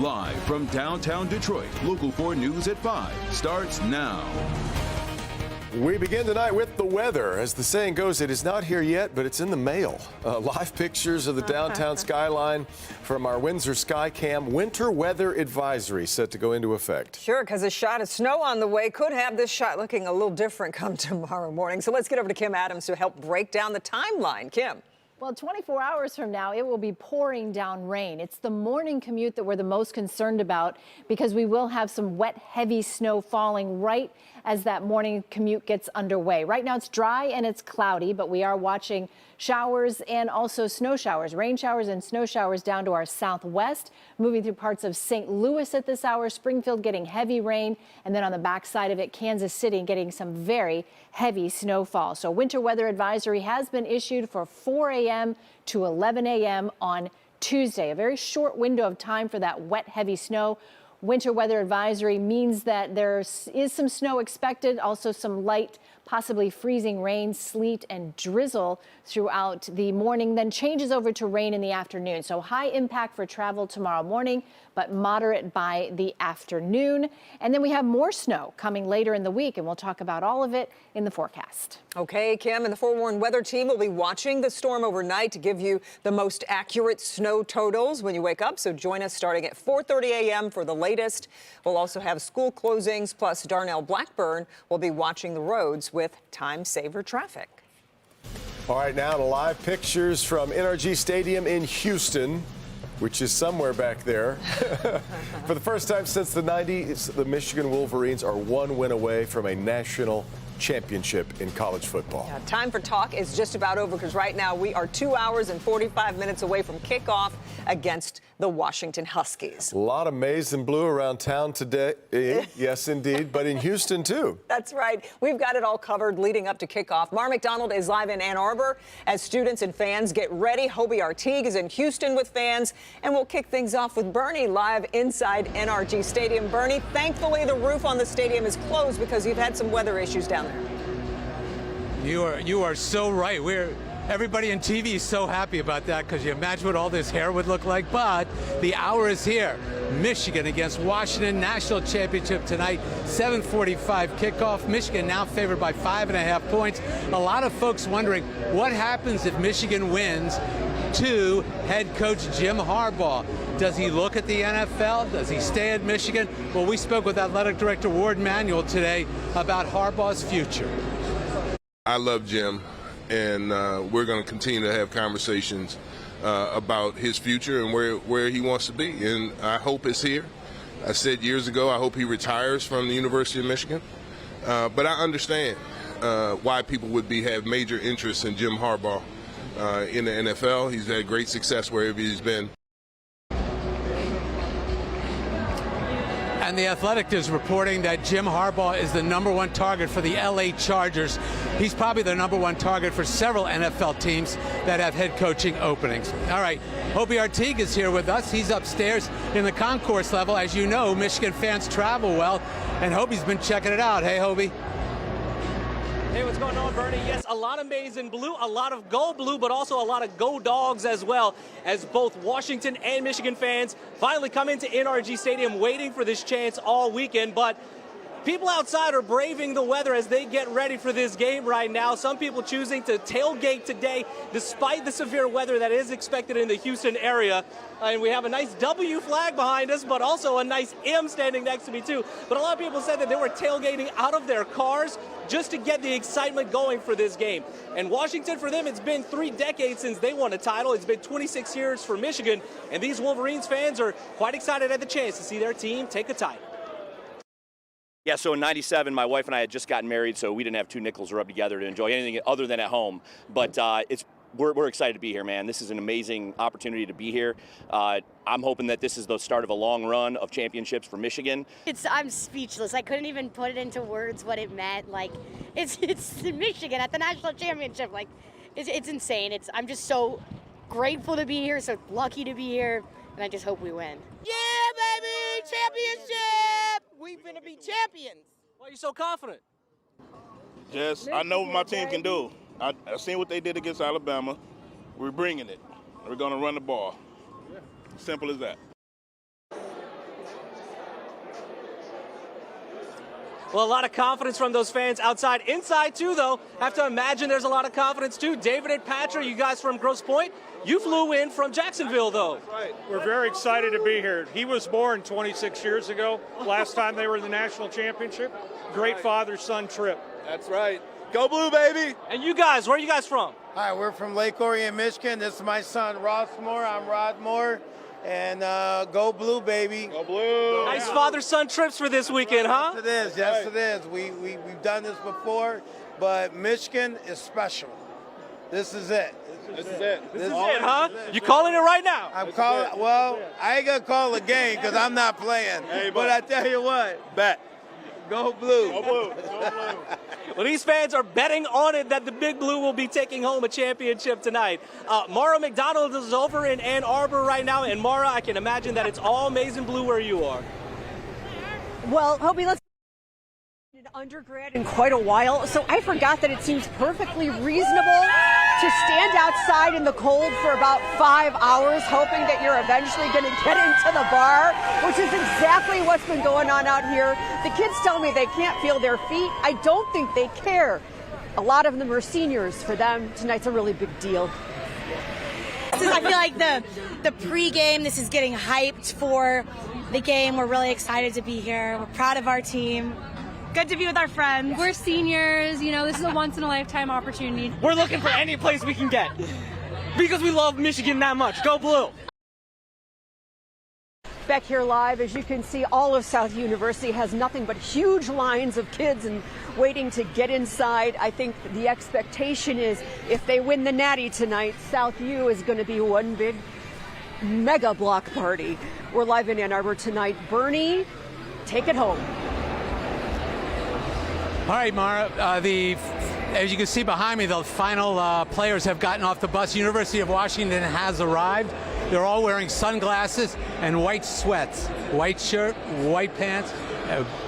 Live from downtown Detroit, Local 4 News at 5 starts now. We begin tonight with the weather. As the saying goes, it is not here yet, but it's in the mail. Live pictures of the downtown skyline from our Windsor Skycam. Winter weather advisory set to go into effect. Sure, because a shot of snow on the way could have this shot looking a little different come tomorrow morning. So let's get over to Kim Adams to help break down the timeline. Kim. Well, 24 hours from now, it will be pouring down rain. It's the morning commute that we're the most concerned about because we will have some wet, heavy snow falling right as that morning commute gets underway. Right now, it's dry and it's cloudy, but we are watching showers and also snow showers, rain showers and snow showers down to our southwest, moving through parts of St. Louis at this hour, Springfield getting heavy rain, and then on the backside of it, Kansas City getting some very heavy snowfall. So winter weather advisory has been issued for 4 a.m. to 11 a.m. on Tuesday, a very short window of time for that wet, heavy snow. Winter weather advisory means that there is some snow expected, also some light, possibly freezing rain, sleet and drizzle throughout the morning, then changes over to rain in the afternoon. So high impact for travel tomorrow morning, but moderate by the afternoon. And then we have more snow coming later in the week, and we'll talk about all of it in the forecast. Okay, Kim, and the forewarned weather team will be watching the storm overnight to give you the most accurate snow totals when you wake up. So join us starting at 4:30 a.m. for the latest. We'll also have school closings, plus Darnell Blackburn will be watching the roads with time saver traffic. All right, now to live pictures from NRG Stadium in Houston, which is somewhere back there. For the first time since the 90s, the Michigan Wolverines are one win away from a national championship in college football. Yeah, time for talk is just about over because right now we are 2 hours and 45 minutes away from kickoff against the Washington Huskies. A lot of maize and blue around town today. Yes, indeed, but in Houston, too. That's right. We've got it all covered leading up to kickoff. Mar McDonald is live in Ann Arbor as students and fans get ready. Hobie Artigue is in Houston with fans, and we'll kick things off with Bernie live inside NRG Stadium. Bernie, thankfully the roof on the stadium is closed because you've had some weather issues down there. You are so right. Everybody on TV is so happy about that because you imagine what all this hair would look like. But the hour is here. Michigan against Washington, national championship tonight, 7:45 kickoff. Michigan now favored by 5.5 points. A lot of folks wondering what happens if Michigan wins to head coach Jim Harbaugh. Does he look at the NFL? Does he stay at Michigan? Well, we spoke with athletic director Ward Manuel today about Harbaugh's future. I love Jim, and we're going to continue to have conversations about his future and where he wants to be. And I hope it's here. I said years ago, I hope he retires from the University of Michigan. But I understand why people would have major interest in Jim Harbaugh in the NFL. He's had great success wherever he's been. And The Athletic is reporting that Jim Harbaugh is the #1 target for the LA Chargers. He's probably the #1 target for several NFL teams that have head coaching openings. All right, Hobie Artigue is here with us. He's upstairs in the concourse level. As you know, Michigan fans travel well, and Hobie's been checking it out. Hey, Hobie. Hey, what's going on, Bernie? Yes, a lot of maize and blue, a lot of go blue, but also a lot of go dogs as well, as both Washington and Michigan fans finally come into NRG Stadium waiting for this chance all weekend. But people outside are braving the weather as they get ready for this game right now. Some people choosing to tailgate today despite the severe weather that is expected in the Houston area. And we have a nice W flag behind us, but also a nice M standing next to me too. But a lot of people said that they were tailgating out of their cars just to get the excitement going for this game. And Washington, for them, it's been 3 decades since they won a title. It's been 26 years for Michigan. And these Wolverines fans are quite excited at the chance to see their team take a title. Yeah, so in '97, my wife and I had just gotten married, so we didn't have 2 nickels to rub together to enjoy anything other than at home. But we're excited to be here, man. This is an amazing opportunity to be here. I'm hoping that this is the start of a long run of championships for Michigan. I'm speechless. I couldn't even put it into words what it meant. Like, it's Michigan at the national championship. Like, it's insane. I'm just so grateful to be here, so lucky to be here, and I just hope we win. Yeah, baby, championship! We're gonna be champions. Why are you so confident? I know what my team can do. I seen what they did against Alabama. We're bringing it. We're gonna run the ball. Simple as that. Well, a lot of confidence from those fans outside. Inside, too, though, have to imagine there's a lot of confidence, too. David and Patrick, you guys from Grosse Pointe, you flew in from Jacksonville, though. That's right. We're very excited to be here. He was born 26 years ago, last time they were in the national championship. Great father-son trip. That's right. Go Blue, baby! And you guys, where are you guys from? Hi, we're from Lake Orion, Michigan. This is my son, Ross Moore. I'm Rod Moore. And go Blue, baby. Go Blue! Nice father-son trips for this weekend, huh? Yes, it is. Yes, it is. We've done this before, but Michigan is special. This is it. This is it. This is it, huh? You calling it right now? I'm calling. Well, I ain't gonna call a game because I'm not playing. But I tell you what, Bet. go Blue. Go Blue. Go Blue. Well, these fans are betting on it that the Big Blue will be taking home a championship tonight. Mara McDonald is over in Ann Arbor right now, and Mara, I can imagine that it's all maize and blue where you are. Well, Hobie, let's an undergrad in quite a while, so I forgot that it seems perfectly reasonable to stand outside in the cold for about 5 hours, hoping that you're eventually going to get into the bar, which is exactly what's been going on out here. The kids tell me they can't feel their feet. I don't think they care. A lot of them are seniors. For them, tonight's a really big deal. I feel like the pregame, this is getting hyped for the game. We're really excited to be here. We're proud of our team. Good to be with our friends. We're seniors, you know, this is a once-in-a-lifetime opportunity. We're looking for any place we can get because we love Michigan that much. Go Blue! Back here live, as you can see, all of South University has nothing but huge lines of kids and waiting to get inside. I think the expectation is if they win the Natty tonight, South U is going to be one big mega block party. We're live in Ann Arbor tonight. Bernie, take it home. All right, Mara, as you can see behind me, the final players have gotten off the bus. University of Washington has arrived. They're all wearing sunglasses and white sweats, white shirt, white pants,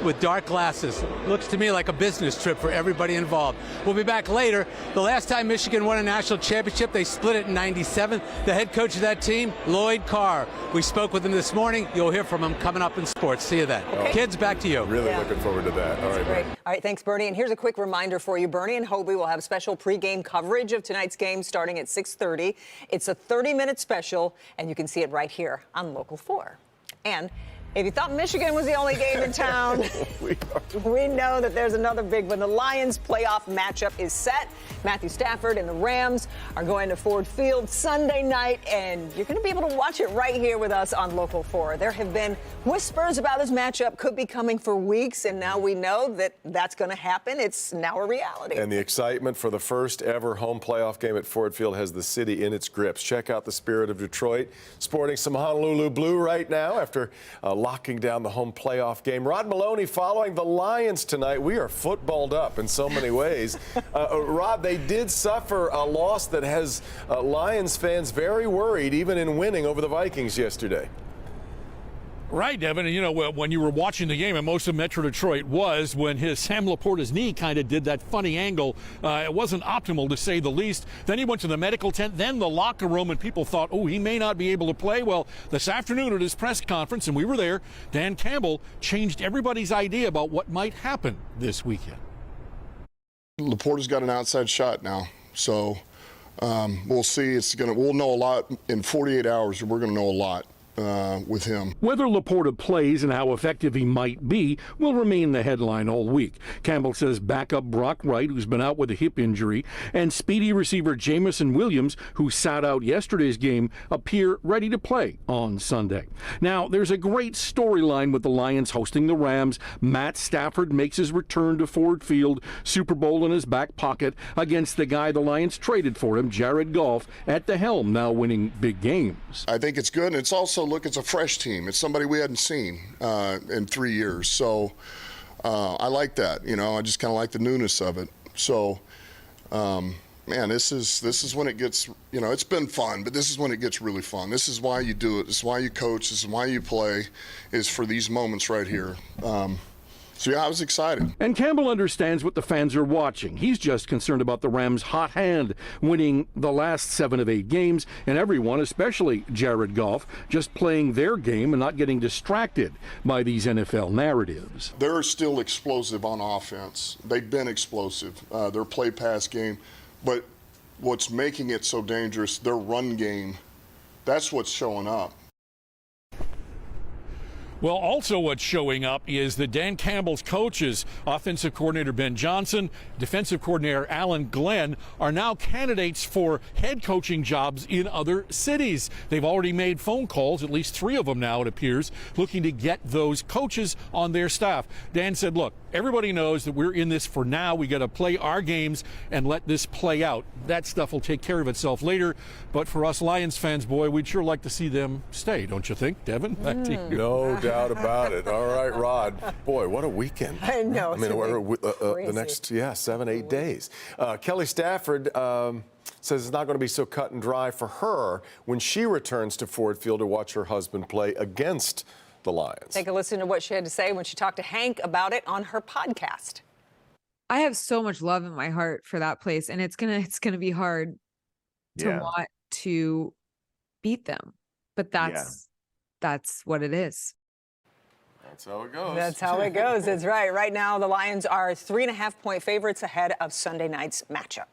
with dark glasses. Looks to me like a business trip for everybody involved. We'll be back later. The last time Michigan won a national championship, they split it in '97. The head coach of that team, Lloyd Carr. We spoke with him this morning. You'll hear from him coming up in sports. See you then. Okay. Kids, back to you. Really looking forward to that. All right, great. All right, thanks, Bernie. And here's a quick reminder for you. Bernie and Hobie will have special pregame coverage of tonight's game starting at 6:30. It's a 30-minute special, and you can see it right here on Local 4. And if you thought Michigan was the only game in town, we know that there's another big one. The Lions playoff matchup is set. Matthew Stafford and the Rams are going to Ford Field Sunday night, and you're going to be able to watch it right here with us on Local 4. There have been whispers about this matchup could be coming for weeks, and now we know that that's going to happen. It's now a reality. And the excitement for the first ever home playoff game at Ford Field has the city in its grips. Check out the Spirit of Detroit, sporting some Honolulu blue right now after locking down the home playoff game. Rod Maloney following the Lions tonight. We are footballed up in so many ways. Rod, they did suffer a loss that has Lions fans very worried, even in winning over the Vikings yesterday. Right, Devin. And, you know, when you were watching the game, and most of Metro Detroit was, when Sam Laporta's knee kind of did that funny angle. It wasn't optimal, to say the least. Then he went to the medical tent, then the locker room, and people thought, oh, he may not be able to play. Well, this afternoon at his press conference, and we were there, Dan Campbell changed everybody's idea about what might happen this weekend. Laporta's got an outside shot now, so we'll see. We'll know a lot in 48 hours. We're going to know a lot with him. Whether Laporta plays and how effective he might be will remain the headline all week. Campbell says backup Brock Wright, who's been out with a hip injury, and speedy receiver Jamison Williams, who sat out yesterday's game, appear ready to play on Sunday. Now, there's a great storyline with the Lions hosting the Rams. Matt Stafford makes his return to Ford Field, Super Bowl in his back pocket, against the guy the Lions traded for him, Jared Goff, at the helm, now winning big games. I think it's good, and it's also, look, it's a fresh team. It's somebody we hadn't seen in 3 years. So I like that. You know, I just kind of like the newness of it. So, man, this is when it gets, you know, it's been fun, but this is when it gets really fun. This is why you do it. This is why you coach. This is why you play, is for these moments right here. So, yeah, I was excited. And Campbell understands what the fans are watching. He's just concerned about the Rams' hot hand, winning the last 7 of 8 games, and everyone, especially Jared Goff, just playing their game and not getting distracted by these NFL narratives. They're still explosive on offense. They've been explosive, their play-pass game. But what's making it so dangerous, their run game, that's what's showing up. Well, also what's showing up is that Dan Campbell's coaches, offensive coordinator Ben Johnson, defensive coordinator Alan Glenn, are now candidates for head coaching jobs in other cities. They've already made phone calls, at least 3 of them now, it appears, looking to get those coaches on their staff. Dan said, look, everybody knows that we're in this for now. We got to play our games and let this play out. That stuff will take care of itself later. But for us Lions fans, boy, we'd sure like to see them stay, don't you think, Devin? Back to you. No doubt about it. All right, Rod. Boy, what a weekend. I know. I mean, the next 7, 8 days. Kelly Stafford says it's not going to be so cut and dry for her when she returns to Ford Field to watch her husband play against the Lions. Take a listen to what she had to say when she talked to Hank about it on her podcast. I have so much love in my heart for that place, and it's gonna be hard to want to beat them. But that's what it is. That's how it goes. That's how it goes. That's right. Right now, the Lions are 3.5-point favorites ahead of Sunday night's matchup.